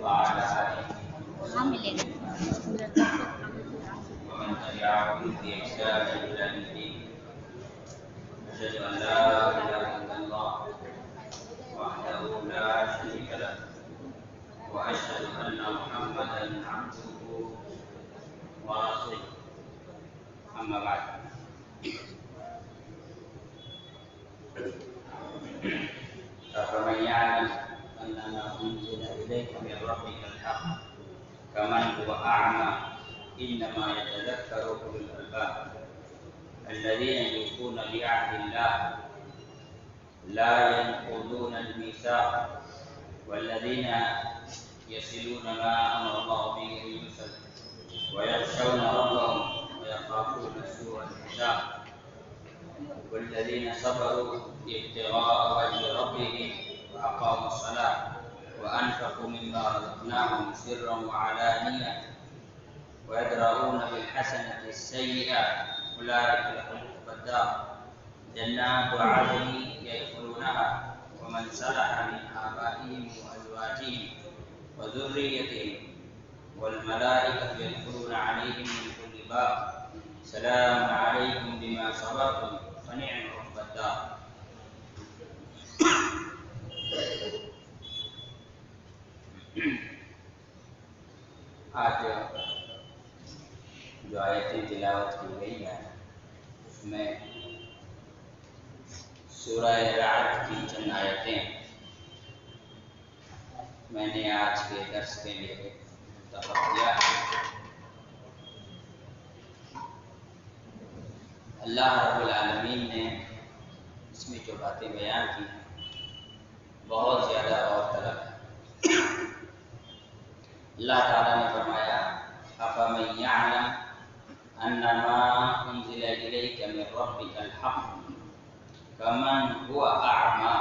وعلى آله ومن تبعهم بإحسان إلى يوم الدين. أشهد أن لا إله إلا الله وحده لا شريك له وأشهد أن محمدا عبده ورسوله. أما بعد، أفمن يعلم أنما أنزل إليك من ربك الحق كمن هو أعمى إنما يتذكر أولو الألباب الذين يوفون بعهد الله لا ينقضون الميثاق والذين يصلون ما أمر الله به أن يوصل ويخشون ربهم ويخافون سوء الحساب والذين صبروا ابتغاء وجه ربهم وأقاموا الصلاة وأنفقوا مما رزقناهم سرا وعلانية ويدرؤون بالحسنة السيئة أولئك لهم عقبى الدار جنات عدن يدخلونها ومن صلح من آبائهم وأزواجهم وذريتهم والملائكة يدخلون عليهم من كل باب سلام عليكم بما صبرتم فنعم عقبى الدار. آج جو آیتیں تلاوت کی گئی ہیں اس میں سورہ رعد کی چند آیتیں میں نے آج کے درس کے لیے منتخب کیا ہے. اللہ رب العالمین نے اس میں جو باتیں بیان کی ہیں بہت زیادہ غور طلب ہے. اللہ تعالیٰ نے فرمایا أَفَمَنْ يَعْلَمْ أَنَّمَا أُنزِلَ إِلَيْكَ مِنْ رَبِّكَ الْحَقُّ كَمَنْ هُوَ أَعْمَى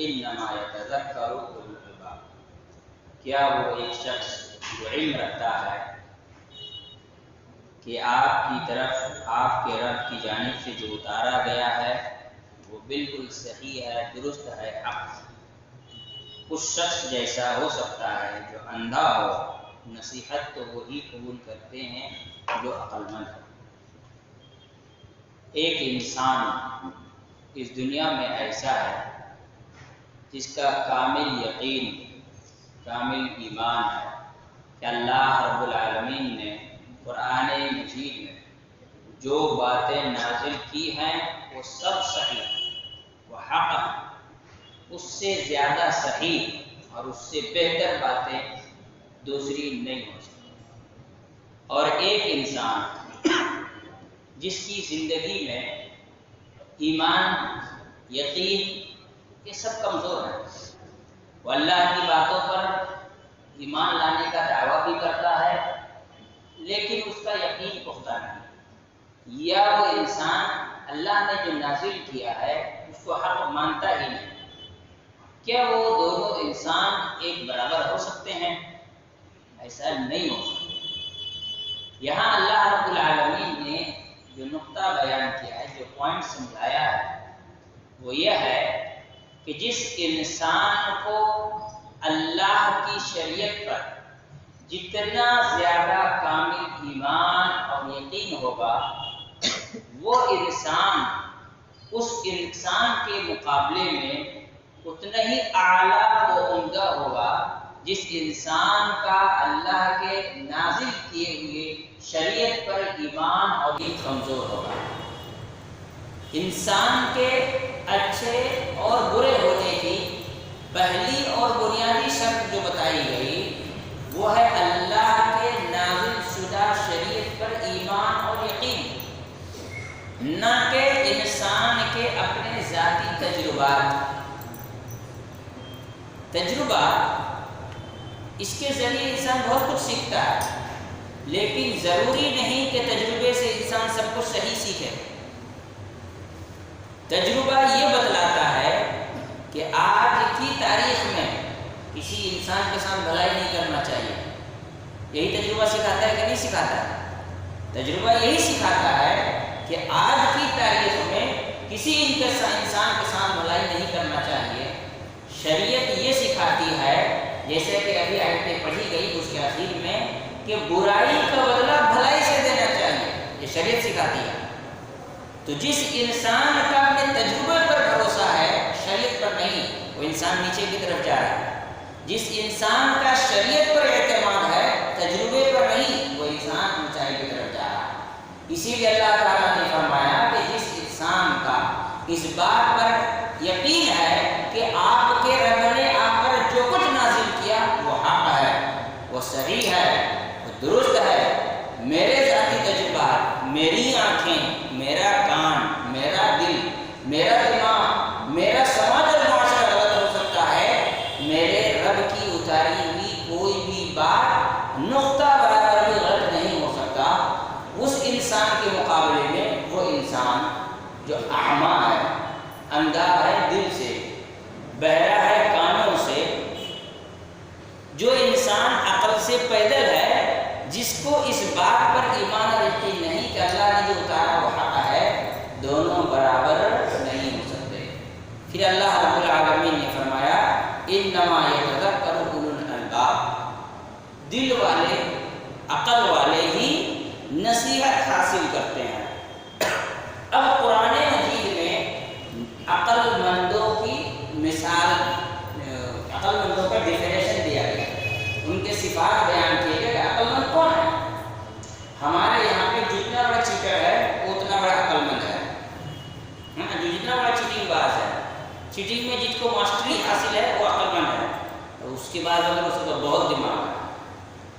إِنَّمَا يَتَذَكَّرُ أُولُو الْأَلْبَابِ. کیا وہ ایک شخص جو علم رکھتا ہے کہ آپ کی طرف آپ کے رب کی جانب سے جو اتارا گیا ہے وہ بالکل صحیح ہے، درست ہے، حق، اس شخص جیسا ہو سکتا ہے جو اندھا ہو. نصیحت تو وہی قبول کرتے ہیں جو عقل مند ہے. ایک انسان اس دنیا میں ایسا ہے جس کا کامل یقین، کامل ایمان ہے کہ اللہ رب العالمین نے قرآن مجید میں جو باتیں نازل کی ہیں وہ سب صحیح ہیں، وہ حق ہے. اس سے زیادہ صحیح اور اس سے بہتر باتیں دوسری نہیں ہو سکتی. اور ایک انسان جس کی زندگی میں ایمان، یقین یہ سب کمزور ہے، وہ اللہ کی باتوں پر ایمان لانے کا دعویٰ بھی کرتا ہے لیکن اس کا یقین پختہ نہیں، یا وہ انسان اللہ نے جو نازل کیا ہے اس کو حق مانتا ہی نہیں. کیا وہ دونوں انسان ایک برابر ہو سکتے ہیں؟ ایسا نہیں ہو سکتا. یہاں اللہ رب العالمین نے جو نقطہ بیان کیا ہے، جو پوائنٹ سمجھایا ہے وہ یہ ہے کہ جس انسان کو اللہ کی شریعت پر جتنا زیادہ کامل ایمان اور یقین ہوگا وہ انسان اس انسان کے مقابلے میں اتنا ہی اعلیٰ و عمدہ ہوگا جس انسان کا اللہ کے نازل کیے ہوئے شریعت پر ایمان اور دین کمزور ہوگا. انسان کے اچھے اور برے ہونے کی پہلی اور بنیادی شرط جو بتائی گئی وہ ہے اللہ کے نازل شدہ شریعت پر ایمان اور یقین، نہ کہ انسان کے اپنے ذاتی تجربات. تجربہ اس کے ذریعے انسان بہت کچھ سیکھتا ہے لیکن ضروری نہیں کہ تجربے سے انسان سب کچھ صحیح سیکھے. تجربہ یہ بتلاتا ہے کہ آج کی تاریخ میں کسی انسان کے ساتھ بھلائی نہیں کرنا چاہیے. یہی تجربہ سکھاتا ہے کہ نہیں سکھاتا؟ تجربہ یہی سکھاتا ہے کہ آج کی تاریخ میں کسی انسان کے ساتھ بھلائی نہیں کرنا چاہیے. شریعت یہ سکھاتی سکھاتی ہے، جیسے کہ ابھی آیتیں پڑھی گئی اس کے آخر میں، کہ برائی کا بدلہ بھلائی سے دینا چاہیے، یہ شریعت سکھاتی ہے۔ تو جس انسان کا اپنے تجربے پر بھروسہ ہے، شریعت پر نہیں، وہ انسان نیچے کی طرف جا رہا ہے۔ جس انسان کا شریعت پر اعتماد ہے، تجربے پر نہیں، وہ انسان اونچائی کی طرف جا رہا ہے۔ اسی لیے اللہ تعالیٰ نے فرمایا کہ جس انسان کا اس بات پر یقین ہے کہ آپ کے رب نے آپ پر جو کچھ نازل کیا وہ حق ہے، وہ صحیح ہے، وہ درست ہے، میرے ذاتی تجربات، میری آنکھیں، میرا کان، میرا دل، میرا دماغ، میرا سماج اور معاشرہ غلط ہو سکتا ہے، میرے رب کی اتاری ہوئی کوئی بھی بات نقطہ برابر بھی غلط نہیں ہو سکتا۔ اس انسان کے مقابلے میں وہ انسان جو اعمیٰ ہے، اندھا ہے دل سے، بہرا ہے کانوں سے، جو انسان عقل سے پیدل ہے، جس کو اس بات پر ایمان اور یقین نہیں کہ اللہ نے جو اتارا وہ حق ہے، دونوں برابر نہیں ہو سکتے۔ پھر اللہ رب العالمین نے فرمایا انما یتذکر اولو الالباب، دل والے، عقل والے ہی نصیحت حاصل کرتے ہیں۔ اب قرآن مجید میں عقل مندوں کی مثال، عقل مندوں کا ڈیفینیشن دیا گیا، ان کے صفات بیان کیے گئے کہ عقل مند کون ہے۔ ہمارے یہاں پہ جتنا بڑا چیٹر ہے وہ اتنا بڑا عقل مند ہے، جو جتنا بڑا چیٹنگ باز ہے، چیٹنگ میں جس کو ماسٹری حاصل ہے وہ عقل مند ہے۔ اس کے بعد اگر اس کا بہت دماغ ہے،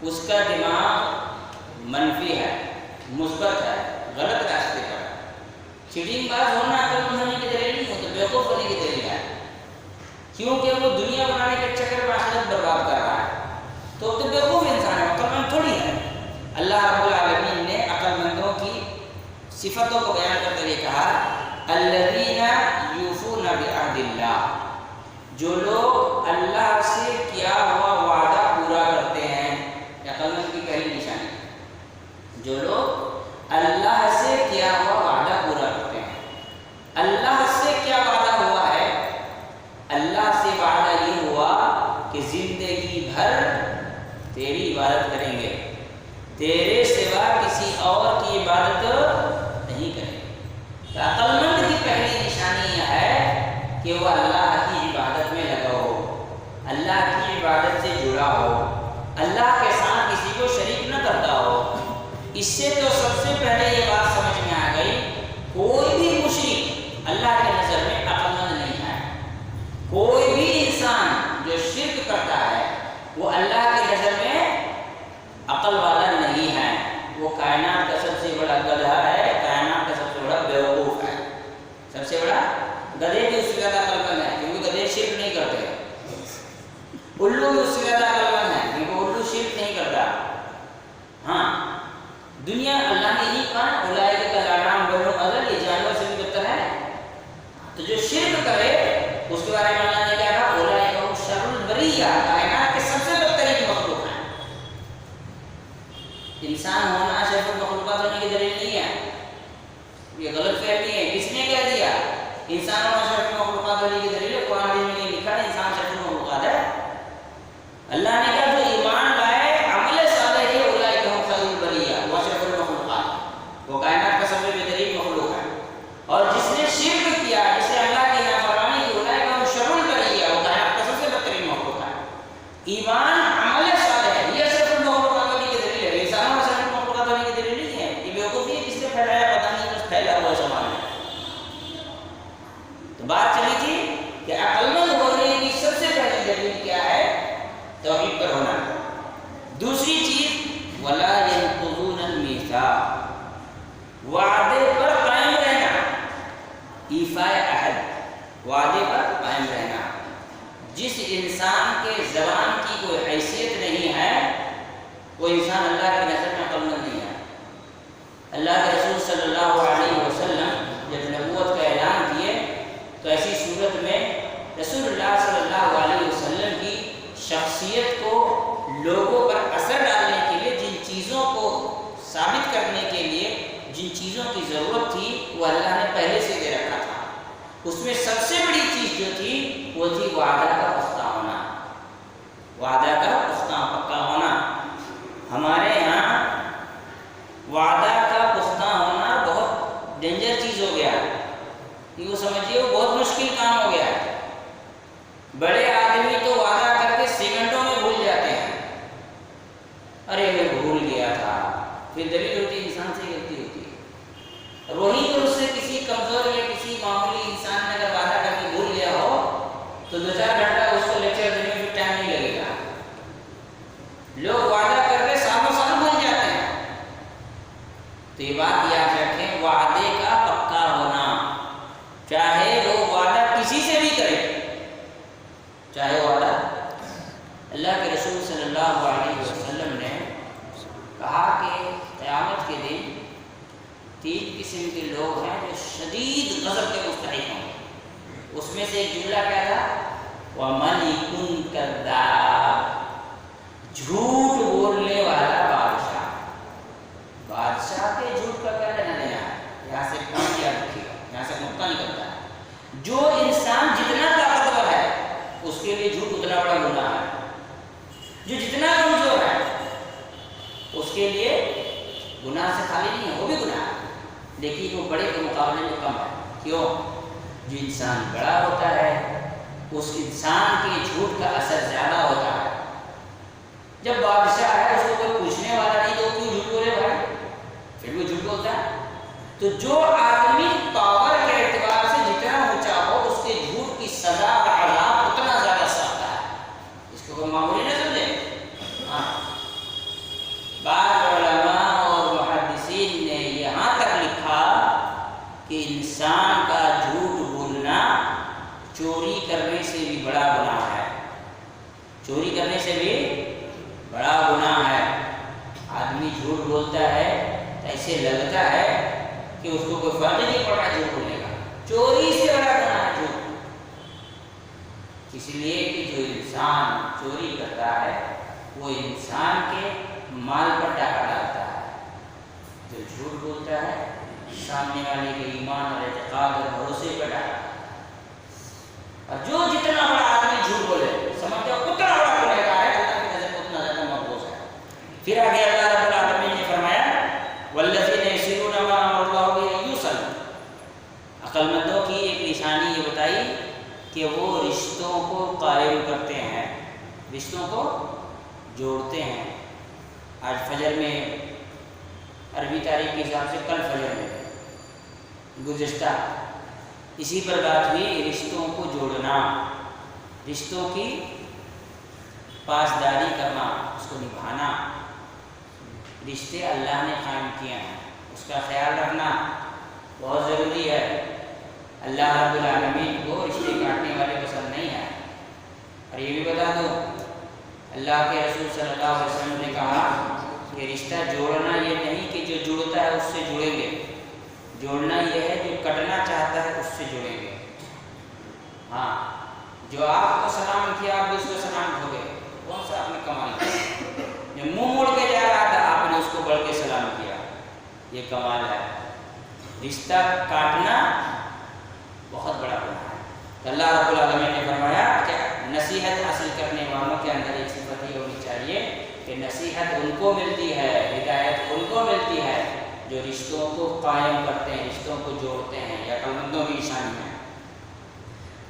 اس کا دماغ منفی ہے، مثبت ہے، غلط راستے پر ہے۔ چیٹنگ باز ہونا عقل مند ہونے کی دلیل نہیں ہوتا، بیوقوف ہونے کی دلیل ہے، کیونکہ وہ دنیا بنانے کے چکر میں آخرت برباد کر رہا ہے، تو بیوقوف انسان ہے، عقل مند تھوڑی ہے۔ اللہ رب العالمین نے عقل مندوں کی صفتوں کو بیان کرتے ہوئے کہا الذین یوفون بعہد اللہ، جو لوگ اللہ سے کیا ہوا وعدہ پورا کرتے ہیں، یہ عقل مند کی پہلی نشانی ہے، جو لوگ اللہ سے کیا ہوا وعدہ پورا کرتے ہیں۔ اللہ سے کیا وعدہ ہوا ہے؟ اللہ سے وعدہ یہ ہوا کہ زندگی بھر تیری عبادت کریں گے، تیرے سوا کسی اور کی عبادت نہیں کریں گے۔ تو عقل مند کی پہلی نشانی یہ ہے کہ وہ اللہ کی عبادت میں لگا ہو، اللہ کی عبادت سے جڑا ہو، اللہ کے ساتھ کسی کو شریک نہ کرتا ہو۔ اس سے تو سب سے پہلے یہ بات سمجھ میں آ گئی، کوئی بھی مشرک اللہ کے نظر میں عقل مند نہیں ہے۔ کوئی بھی انسان جو شرک کرتا ہے وہ اللہ کی نظر میں عقل والا نہیں ہے، وہ کائنات کا سب سے بڑا گدھا ہے، کائنات کا سب سے بڑا بیوقوف ہے۔ سب سے بڑا گدھے بھی اس سے زیادہ عقل مند ہے، کیونکہ گدھے شرک نہیں کرتے۔ الو بھی اس سے زیادہ عقل مند ہے، کیونکہ الو شرک نہیں کرتا۔ ہاں، دنیا اللہ نے نہیں کہا اولئک کالانعام بل هم اضل، یہ جانور سے بھی بدتر ہے۔ تو جو شرک کرے اس کے بارے میں اللہ نے کیا کہا اولئک هم شر البریہ، کائنات کے سب سے بدترین مخلوق ہیں۔ انسان ہونا شر المخلوقات ہونے کی دلیل نہیں ہے، یہ غلط فہمی ہے۔ کس نے کہہ دیا انسان ہونا شر المخلوقات ہونے کی دلیل ہے؟ قرآن میں نہیں لکھا ہے انسان شر المخلوقات ہے۔ اللہ نے کہا جو ایمان لائے عمل صالح ہے اولئک هم خیر البریہ واشرف المخلوقات، وہ کائنات کا سب سے بہترین مخلوق ہے۔ اور جس نے شرک کیا، جس نے اللہ کی نافرمانی کی، اولئک هم شر البریہ، وہ کائنات کا سب سے بدترین مخلوق ہے۔ ایمان عمل صالح ہے، یہ اشرف المخلوقات ہونے کی دلیل ہے، انسان اور اشرف المخلوقات ہونے کی دلیل نہیں ہے۔ یہ بیوقوفی ہے، کس نے پھیلایا پتہ نہیں، بس پھیلا ہوا سامان ہے۔ تو بات چلی تھی کہ عقل مند ہونے کی سب سے پہلی دلیل کیا ہے؟ توحید پر ہونا۔ دوسری چیز ولا ينقضون المیثاق، وعدے پر قائم رہنا، ایفاء عہد، وعدے پر قائم رہنا۔ جس انسان کے زبان کی کوئی حیثیت نہیں ہے وہ انسان اللہ کی نظر میں عقل مند نہیں ہے۔ اللہ کے رسول صلی اللہ علیہ وسلم جب نبوت کا اعلان کیے تو ایسی صورت میں رسول اللہ صلی اللہ علیہ وسلم کی شخصیت کو لوگوں پر اثر ڈالنے کے لیے جن چیزوں کو ثابت کرنے کے لیے جن چیزوں کی ضرورت تھی وہ اللہ نے پہلے سے دے رکھا تھا۔ اس میں سب سے بڑی چیز جو تھی وہ تھی وعدہ کا پختہ ہونا، وعدہ کا پختہ پکا ہونا. ہمارے یہاں وعدہ کا پختہ ہونا بہت ڈینجر چیز ہو گیا ہے. یہ سمجھیے وہ بہت مشکل کام ہو گیا ہے. بڑے آدمی تو وعدہ کر کے سیکنڈوں میں بھول جاتے ہیں. ارے میں بھول گیا تھا. پھر دلیل ہوتی ہے انسان سے غلطی ہوتی ہے. وہی تو اس سے کسی کمزور یا کسی معمولی انسان نے اگر وعدہ کر کے بھول گیا ہو تو 2-4 گھنٹہ اس کو لیکچر دینے میں ٹائم نہیں لگے گا. لوگ وعدہ کر کے سالوں سال بھول جاتے ہیں. تو یہ بات یاد رکھیں، وعدے کا پکا ہونا. چاہے وہ وعدہ کسی سے بھی کرے، چاہے وعدہ اللہ کے رسول صلی اللہ علیہ وسلم نے کہا کہ قیامت کے دن 3 قسم کے لوگ ہیں جو شدید غضب کے مستحق ہوں گے. اس میں سے ایک جملہ کیا تھا؟ وَمَلِكٌ كَذَّابٌ، جھوٹ بولنے والا بادشاہ. بادشاہ کے جھوٹ کا کیا لینا دینا ہے؟ یہاں سے کام کیا رکھیے گا، یہاں سے نقطہ نکلتا ہے. جو انسان جتنا طاقتور ہے اس کے لیے جھوٹ اتنا بڑا گناہ ہے. جو جتنا کمزور ہے اس کے لیے گناہ سے خالی نہیں ہے، وہ بھی گناہ ہے، لیکن وہ بڑے کے مقابلے میں کم ہے. کیوں؟ جو انسان بڑا ہوتا ہے اس انسان کے جھوٹ کا اثر زیادہ ہوتا ہے. جب بادشاہ ہے اس کو کوئی پوچھنے والا نہیں تو کیوں جھوٹ بولے بھائی؟ پھر وہ جھوٹ بولتا ہے. تو جو آدمی پاور کے اعتبار سے جتنا اونچا ہو اس کے جھوٹ کی سزا اور عذاب اتنا زیادہ سخت ہے. اس کو کوئی معمولی نہ سمجھے. بعض علماء اور محدثین نے یہاں تک لکھا کہ انسان کا جھوٹ بولنا چوری کرنے سے بھی بڑا گناہ ہے. چوری کرنے سے بھی بڑا گناہ ہے. آدمی جھوٹ بولتا ہے تو ایسے لگتا ہے کہ اس کو کوئی فرق نہیں پڑ رہا جھوٹ بولنے کا. چوری سے بڑا گناہ ہے جھوٹ. اس لیے کہ جو انسان چوری کرتا ہے وہ انسان کے مال پر ڈاکہ ڈالتا ہے. جو جھوٹ بولتا ہے سامنے والے کے ایمان اور اعتقاد اور بھروسے پر ڈاکہ. اور جو جتنا بڑا آدمی جھوٹ بولے سمجھ جاؤ اتنا بڑا گنہگار ہے، اللہ کی نظر میں اتنا زیادہ مقبوض ہے. پھر آگے اللہ رب العالمین نے فرمایا والذین یصلون ما امر اللہ بہ ان یوصل. عقل مندوں کی ایک نشانی یہ بتائی کہ وہ رشتوں کو قائم کرتے ہیں، رشتوں کو جوڑتے ہیں. آج فجر میں عربی تاریخ کے حساب سے کل فجر میں گزشتہ اسی پر بات ہوئی، رشتوں کو جوڑنا، رشتوں کی پاسداری کرنا، اس کو نبھانا. رشتے اللہ نے قائم کیے ہیں، اس کا خیال رکھنا بہت ضروری ہے. اللہ رب العالمین کو رشتے کاٹنے والے پسند نہیں ہے. اور یہ بھی بتا دو اللہ کے رسول صلی اللہ علیہ وسلم نے کہا کہ رشتہ جوڑنا یہ نہیں کہ جو جڑتا ہے اس سے جڑیں گے، جوڑنا یہ ہے جو کٹنا چاہتا ہے اس سے جڑیں گے. ہاں، جو آپ کو سلام کیا آپ بھی اس کو سلام کھو گے، کون سا آپ نے کمال کیا؟ جو منہ موڑ کے جا رہا تھا آپ نے اس کو بڑھ کے سلام کیا، یہ کمال ہے. رشتہ کاٹنا بہت بڑا گناہ ہے. تو اللہ رب العالمین نے فرمایا کہ نصیحت حاصل کرنے والوں کے اندر ایک صفت یہ ہونی چاہیے کہ نصیحت ان کو ملتی ہے، ہدایت ان کو ملتی ہے جو رشتوں کو قائم کرتے ہیں، رشتوں کو جوڑتے ہیں. یہ عقل مندوں کی نشانی ہے.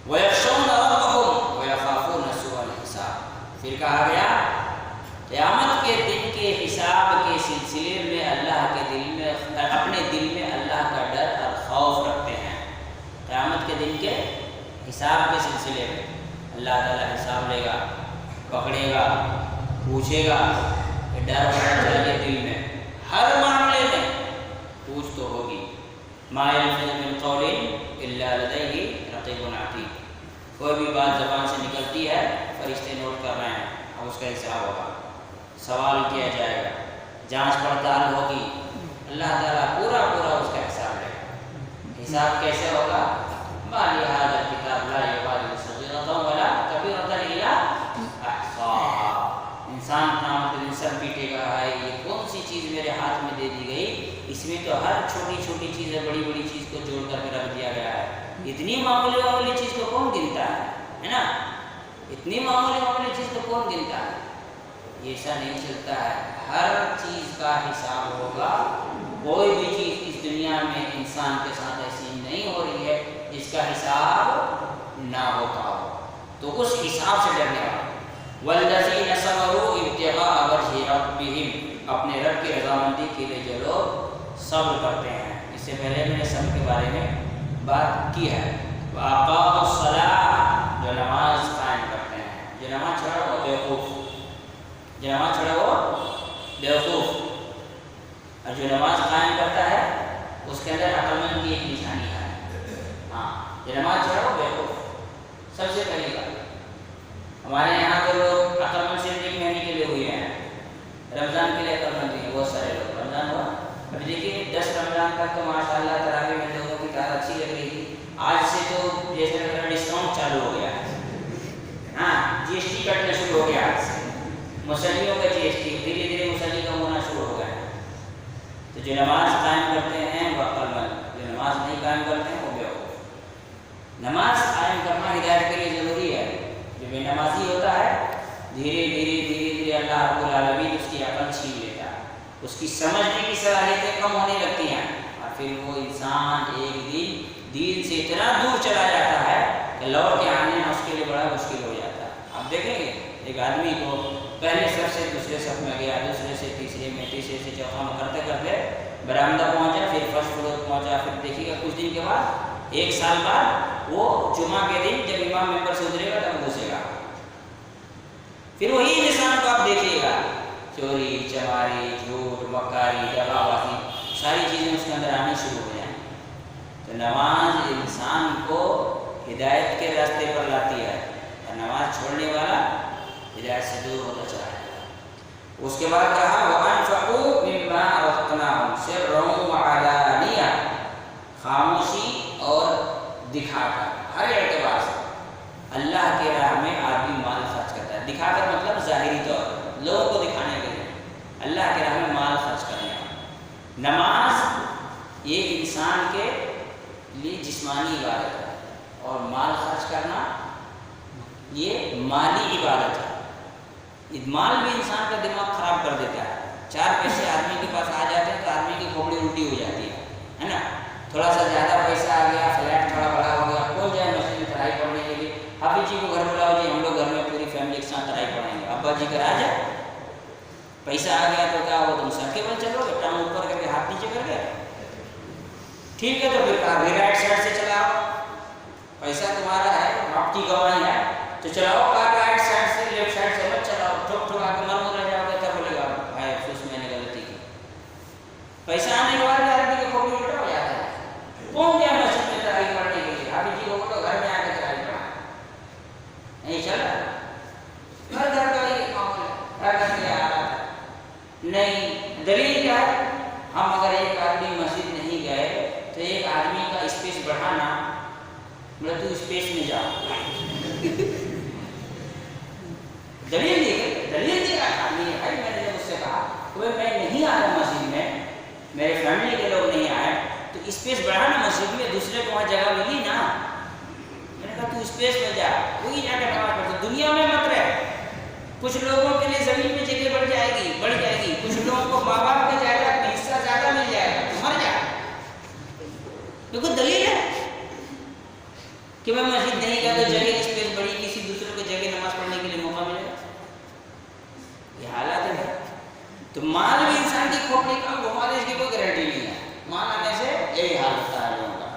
وَيَخْشَوْنَ رَبَّهُمْ وَيَخَافُونَ سُوءَ الْحِسَابِ. پھر کہا گیا قیامت کے دن کے حساب کے سلسلے میں اللہ کے دل میں اپنے دل میں اللہ کا ڈر اور خوف رکھتے ہیں. قیامت کے دن کے حساب کے سلسلے میں اللہ تعالیٰ حساب لے گا، پکڑے گا، پوچھے گا. کہ ڈر ہونا چاہیے دل میں، ہر معاملے میں پوچھ تو ہوگی. مَا يَلْفِظُ مِنْ قَوْلٍ إِلَّا لَدَيْهِ رَقِيبٌ عَتِيدٌ. کوئی بھی بات زبان سے نکلتی ہے فرشتے نوٹ کر رہے ہیں، اب اس کا حساب ہوگا، سوال کیا جائے گا، جانچ پڑتال ہوگی. اللہ تعالیٰ پورا اس کا حساب لے گا. حساب کیسے ہوگا؟ مَا لِهَٰذَا الْكِتَابِ لَا يُغَادِرُ صَغِيرَةً وَلَا كَبِيرَةً إِلَّا أَحْصَاهَا. انسان قیامت کے دن سر پیٹے گا، ہے یہ کون سی چیز میرے ہاتھ میں دے دی گئی، اس میں تو ہر چھوٹی چھوٹی چیز بڑی بڑی چیز کو جوڑ کر کے رکھ دیا گیا ہے. اتنی معمولی چیز کو کون گنتا ہے نا؟ اتنی معمولی چیز کو کون گنتا ہے. یہ ایسا نہیں چلتا ہے. ہر چیز کا حساب ہوگا. کوئی بھی چیز اس دنیا میں انسان کے ساتھ ایسی نہیں ہو رہی ہے جس کا حساب نہ ہوتا ہو. تو اس حساب سے ڈرنے والا. والذین صبروا ابتغاء وجہ ربہم، اپنے رب کی رضامندی کے لیے جو لوگ صبر کرتے ہیں. اس سے پہلے میں نے صبر کے بارے میں بات کی ہے. وَأَقَامُوا الصَّلَاةَ، جو نماز قائم کرتے ہیں. جو نماز چھوڑا وہ بیوقوف، جو نماز چھوڑا وہ بیوقوف. اور جو نماز قائم کرتا ہے اس کے اندر عقل مند کی ایک نشانی ہے. ہاں، جو نماز چھوڑا وہ بیوقوف. سب سے پہلی بات، ہمارے یہاں تو لوگ عقل مند صرف ایک مہینے کے لیے ہوئے ہیں. رمضان کے لیے عقل مند ہیں بہت سارے لوگ. رمضان ہوا، ابھی دیکھیے 10 رمضان تک تو ماشاء اللہ تراویح میں لوگوں کی تعداد اچھی لگ رہی تھی. آج سے تو جیسے لگ رہا ڈسکاؤنٹ چالو ہو گیا ہے. ہاں، جی ایس ٹی کٹنا شروع ہو گیا. آج سے مسلیوں کا جی ایس ٹی دھیرے دھیرے مسلی کم ہونا شروع ہو گیا ہے. تو جو نماز قائم کرتے ہیں وہ عقل مند، جو نماز نہیں قائم کرتے ہیں وہ بیوقوف. نماز قائم کرنا ہدایت کے لیے ضروری ہے. جو بے نمازی ہوتا ہے دھیرے دھیرے اللہ رب العالمین اس کی عقل چھین لیتا ہے. اس کی سمجھنے کی صلاحیتیں کم ہونے لگتی ہیں اور پھر وہ انسان ایک دن دین سے اتنا دور چلا جاتا ہے کہ لوٹ کے آنا اس کے لیے بڑا مشکل ہو جاتا ہے. آپ دیکھیں گے ایک آدمی کو پہلے صف سے دوسرے صف میں گیا، دوسرے سے تیسرے میں، تیسرے سے چوتھا میں کرتے کرتے برآمدہ پہنچا، پھر فرسٹ فلور پہنچا. پھر دیکھیے گا کچھ دن کے بعد، 1 سال بعد، وہ جمعہ کے دن جب امام ممبر سے اترے گا تب گھسے گا. پھر وہی انسان کو آپ دیکھیے گا، چوری چماری جھوٹ مکاری دغا بازی ساری چیزیں اس کے اندر آنی شروع ہو جائیں. تو نماز انسان کو ہدایت کے راستے پر لاتی ہے اور نماز چھوڑنے والا ہدایت سے دور ہوتا چلا جاتا ہے. اس کے بعد کہا وَأَنفِقُوا مِمَّا رَزَقْنَاكُمْ سِرًّا وَعَلَانِيَةً، خاموشی اور دکھا کر. ہر اعتبار سے اللہ کے راہ میں آدمی مال خرچ کرتا ہے. دکھا کر مطلب ظاہری طور پر لوگوں کو دکھانے کے لیے، اللہ کے راہ میں مال خرچ کرنے کا. نماز یہ انسان کے لیے جسمانی عبادت ہے اور مال خرچ کرنا یہ مالی عبادت ہے. مال بھی انسان کا دماغ خراب کر دیتا ہے. 4 پیسے آدمی کے پاس آ جاتے ہیں تو آدمی کی کھوپڑی الٹی ہو جاتی ہے نا. تھوڑا سا زیادہ پیسہ آ گیا، فلیٹ تھوڑا بڑا ہو گیا، کون جائے مسجد میں پڑھائی پڑھنے کے لیے. حافظ جی کو گھر بلاؤ جی، ہم لوگ گھر میں پوری فیملی کے ساتھ پڑھائی پڑھائیں گے. ابا جی کرا جائے. پیسہ آ گیا تو کیا وہ تم سر کے بل چلو گے، ٹانگ اوپر کر کے ہاتھ نیچے کر کے. ٹھیک ہے، تو پھر کہا بھی رائٹ سائڈ سے چلاؤ. پیسہ تمہارا ہے، آپ کی گواہی ہے تو چلاؤ. کہا رائٹ سائڈ سے، لیفٹ سائڈ سے مت چلاؤ. ٹھوک ٹھوکا کے مر مر جاؤ گے تب بولے گا بھائی افسوس میں نے غلطی کی. پیسہ آنے کے بعد آدمی کی کھوپڑی الٹا ہو جاتا ہے. کون گیا مسجد میں تراویح پڑھنے کے لیے؟ حافظ جی کو بولو گھر میں آ کے تراویح پڑھا. نہیں چلا. گھر گھر کا یہ معاملہ ہے، گھر گھر کے آ رہا ہے. نہیں، دلیل کیا ہے؟ ہم اگر ایک آدمی مسجد نہیں گئے تو ایک آدمی کا اسپیس بڑھانا، مطلب تو اسپیس میں جا. دلیل دی آدمی نے. بھائی میں نے جب اس سے کہا کہ میں نہیں آیا مسجد میں، میرے فیملی کے لوگ نہیں آئے تو اسپیس بڑھانا مسجد میں، دوسرے کو وہاں جگہ ملی نا. میں نے کہا تو اسپیس میں جا، وہی جا کے نماز پڑھتا. دنیا میں مت رہ. کچھ لوگوں کے لیے زمین میں جگہ بڑھ جائے گی. کچھ لوگوں کو ماں باپ کا جائیداد میں حصہ زیادہ مل جائے گا، تو مر جا. کوئی دلیل ہے کہ میں مسجد نہیں گیا تو جگہ اسپیس بڑی، کسی دوسرے کو جگہ نماز پڑھنے کے لیے موقع ملے گا؟ یہ حالات ہے. تو مال بھی انسان کی کھوپڑی کا گھما دے، اس کی کوئی گارنٹی نہیں ہے. مال آنے سے یہی حال ہوتا ہے لوگوں کا.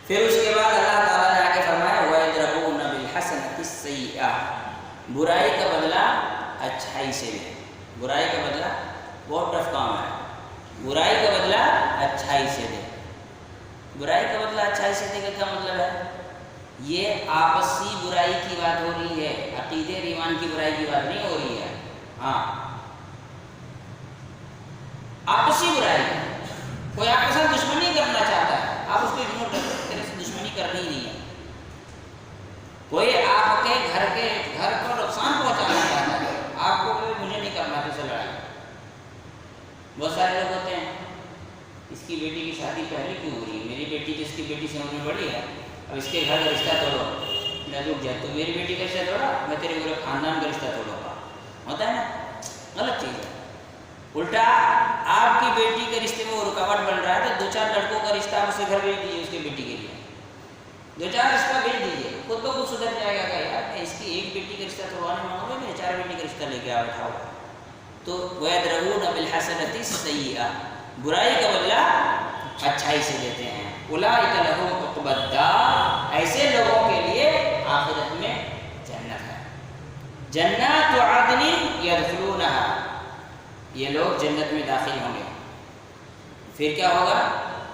پھر اس کے بعد اللہ تعالیٰ نے آ کے فرمایا وَيَدْرَؤُونَ بِالْحَسَنَةِ السَّيِّئَةَ، برائی کا بدلہ اچھائی سے لے. برائی کا بدلہ بہت ٹف کام ہے. برائی کا بدلہ اچھائی سے دے. برائی کا بدلہ اچھائی سے دے کا کیا مطلب ہے؟ یہ آپسی برائی کی بات ہو رہی ہے، عقیدے ایمان کی برائی کی بات نہیں ہو رہی ہے. ہاں، آپسی برائی. کوئی آپ کے ساتھ دشمنی کرنا چاہتا ہے، آپ اس کو اگنور کر سکتے، تیرے سے دشمنی کرنی نہیں ہے. کوئی آپ کے گھر کو نقصان پہنچانا چاہتا ہے، آپ کو مجھے نہیں کرنا تو سے لڑائی. بہت سارے لوگ ہوتے ہیں اس کی بیٹی کی شادی پہلے کیوں ہو رہی ہے، میری بیٹی تو اس کی بیٹی سے عمر میں بڑی ہے، اب اس کے گھر کا رشتہ توڑو. نہ رک جائے تو میری بیٹی کا رشتہ توڑا، میں تیرے پورے خاندان کا رشتہ توڑوں گا، ہوتا ہے نا، غلط چیز ہے۔ الٹا آپ کی بیٹی کے رشتے میں وہ رکاوٹ بن رہا ہے تو 2-4 لڑکوں کا رشتہ آپ اسے گھر بھیج دیجیے اس کی بیٹی کے لیے، 2-4 رشتہ بھیج دیجیے، خود بخود سدھر جائے گا کہ یار میں اس کی ایک بیٹی کا رشتہ توڑوانے مانگوں گا، میرے 4 بیٹی کا رشتہ لے کے آ بیٹھا ہو۔ تو وَيَدْرَؤُونَ بِالْحَسَنَةِ السَّيِّئَةَ، برائی کا بدلہ اچھائی سے دیتے ہیں۔ اولئک لہم عقبی الدار، ایسے لوگوں کے لیے آخرت میں جنت ہے، جنات عدن یدخلونہا، یہ لوگ جنت میں داخل ہوں گے۔ پھر کیا ہوگا؟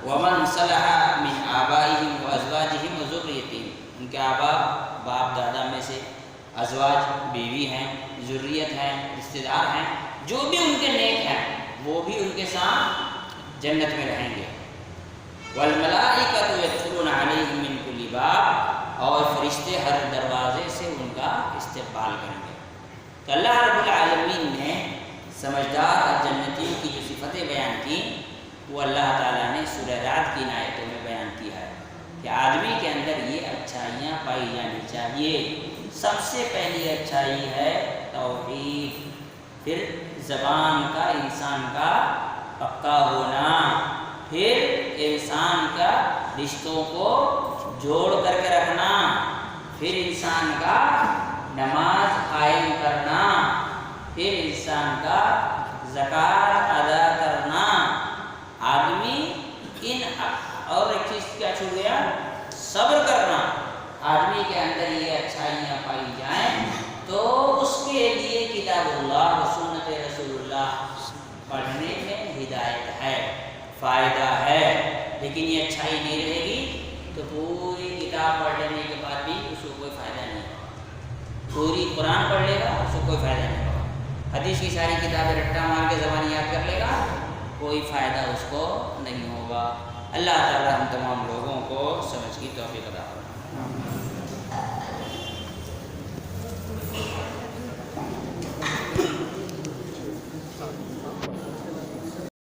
وَمَنْ صَلَحَ مِنْ آبَائِهِمْ وَأَزْوَاجِهِمْ وَذُرِّيَّتِهِمْ، ان کے آبا باپ دادا میں سے ازواج بیوی ہیں، ذریت ہیں، رشتہ دار ہیں، جو بھی ان کے نیک ہیں وہ بھی ان کے ساتھ جنت میں رہیں گے۔ وَالْمَلَائِكَةُ يَدْخُلُونَ عَلَيْهِمْ مِنْ كُلِّ بَابٍ، اور فرشتے ہر دروازے سے ان کا استقبال کریں گے۔ تو اللہ رب العالمین نے سمجھدار اور جنتیوں کی جو صفتیں بیان کی وہ اللہ تعالیٰ نے سورہ رعد کی آیتوں میں بیان کی ہے کہ آدمی کے اندر یہ اچھائیاں پائی جانی چاہیے۔ سب سے پہلی اچھائی ہے توحید، پھر زبان کا انسان کا پکا ہونا، پھر انسان کا رشتوں کو جوڑ کر کے رکھنا، پھر انسان کا نماز قائم کرنا، پھر انسان کا زکوٰۃ ادا کرنا۔ آدمی ان اور ایک چیز کیا چھوٹ گیا؟ صبر کرنا۔ آدمی کے اندر یہ اچھائیاں پائی جائیں تو اس کے لیے کتاب اللہ و سنت رسول اللہ پڑھنے میں ہدایت ہے، فائدہ ہے۔ لیکن یہ اچھائی نہیں رہے گی تو پوری کتاب پڑھ لینے کے بعد بھی اس کو کوئی فائدہ نہیں ہوگا۔ پوری قرآن پڑھ لے گا اس کو کوئی فائدہ نہیں ہوگا، حدیث کی ساری کتابیں رٹا مار کے زبان یاد کر لے گا، کوئی فائدہ اس کو نہیں ہوگا۔ اللہ تعالی ہم تمام لوگوں کو سمجھ کی توفیق عطا فرمائے۔